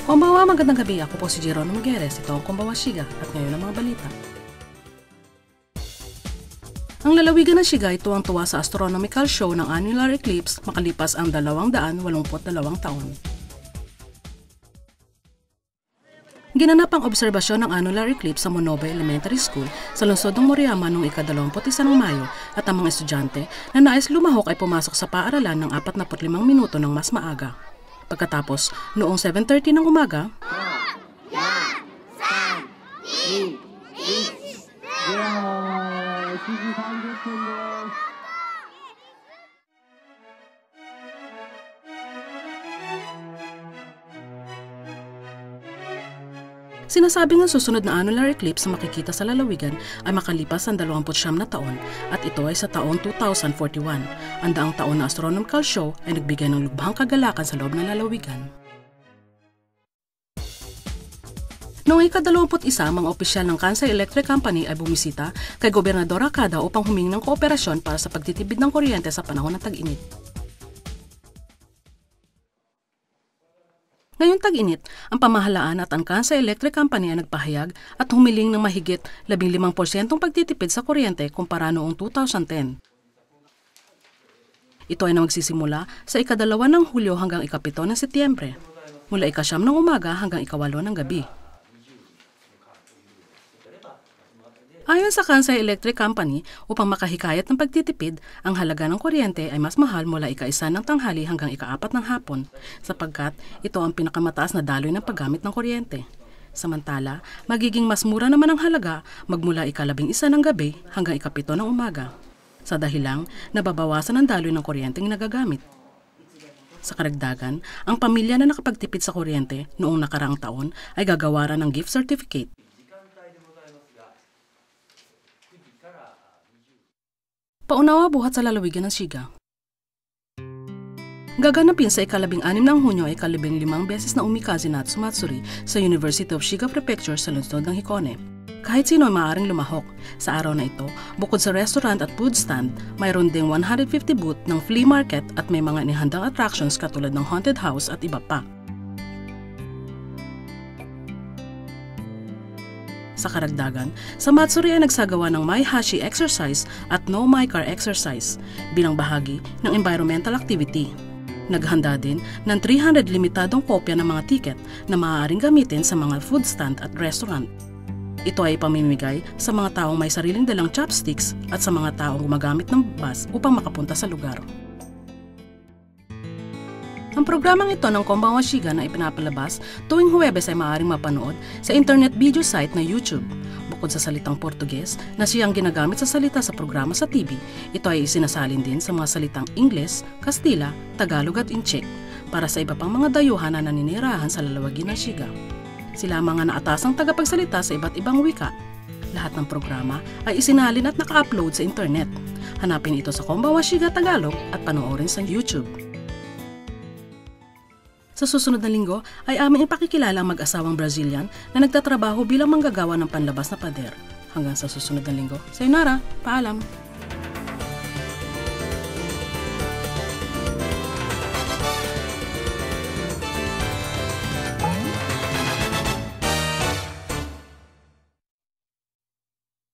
Konbawa, magandang gabi. Ako po si Jeronimo Mugueres. Ito ang Konbawa Shiga at ngayon ang mga balita. Ang lalawigan ng Shiga ay tuwang-tuwa sa astronomical show ng annular eclipse makalipas ang 282 taon. Ginanap ang obserbasyon ng annular eclipse sa Monobe Elementary School sa lungsod ng Moriyama noong ika-21 ng Mayo at ang mga estudyante na nais lumahok ay pumasok sa paaralan ng 45 minuto ng mas maaga. Pagkatapos, noong 7:30 ng umaga, sinasabing ang susunod na annular eclipse na makikita sa lalawigan ay makalipas ang 29 na taon at ito ay sa taong 2041. Ang daang taon na astronomical show ay nagbigay ng lubhang kagalakan sa loob ng lalawigan. Noong ika-21, mga opisyal ng Kansai Electric Company ay bumisita kay Gobernador Akada upang humingi ng kooperasyon para sa pagtitipid ng kuryente sa panahon ng tag-init. Ngayong tag-init, ang pamahalaan at ang Kansai Electric Company ay nagpahayag at humiling ng mahigit 15% pagtitipid sa kuryente kumpara noong 2010. Ito ay magsisimula sa ika-2 ng Hulyo hanggang ika-7 ng Setyembre, mula ika-9 ng umaga hanggang ika-8 ng gabi. Ayon sa Kansai Electric Company, upang makahikayat ng pagtitipid, ang halaga ng kuryente ay mas mahal mula ika-1 ng tanghali hanggang ika-4 ng hapon, sapagkat ito ang pinakamataas na daloy ng paggamit ng kuryente. Samantala, magiging mas mura naman ang halaga magmula ika-11 ng gabi hanggang ika-7 ng umaga, sa dahilang nababawasan ang daloy ng kuryenteng nagagamit. Sa karagdagan, ang pamilya na nakapagtipid sa kuryente noong nakaraang taon ay gagawaran ng gift certificate. Paunawa buhat sa lalawigan ng Shiga. Gaganapin sa ika-16 ng Hunyo ay ika-15 beses na Umikaze Natsu Matsuri sa University of Shiga Prefecture sa lungsod ng Hikone. Kahit sino ay maaaring lumahok. Sa araw na ito, bukod sa restaurant at food stand, mayroon ding 150 booth ng flea market at may mga inihandang attractions katulad ng haunted house at iba pa. Sa karagdagan, sa Matsuri ay nagsagawa ng My Hashi exercise at No My Car exercise bilang bahagi ng environmental activity. Naghanda din ng 300 limitadong kopya ng mga tiket na maaaring gamitin sa mga food stand at restaurant. Ito ay pamimigay sa mga taong may sariling dalang chopsticks at sa mga taong gumagamit ng bus upang makapunta sa lugar. Ang programang ito ng Konbawa Shiga na ipinapalabas tuwing Huwebes ay maaaring mapanood sa internet video site na YouTube. Bukod sa salitang Portuges na siyang ginagamit sa salita sa programa sa TV, ito ay isinasalin din sa mga salitang Ingles, Kastila, Tagalog at Inchik para sa iba pang mga dayuhan na naninirahan sa lalawagin ng Shiga. Sila ang mga naatasang tagapagsalita sa iba't ibang wika. Lahat ng programa ay isinalin at naka-upload sa internet. Hanapin ito sa Konbawa Shiga Tagalog at panoorin sa YouTube. Sa susunod na linggo ay aming ipakikilala ang mag-asawang Brazilian na nagtatrabaho bilang manggagawa ng panlabas na pader. Hanggang sa susunod na linggo, sayonara, paalam!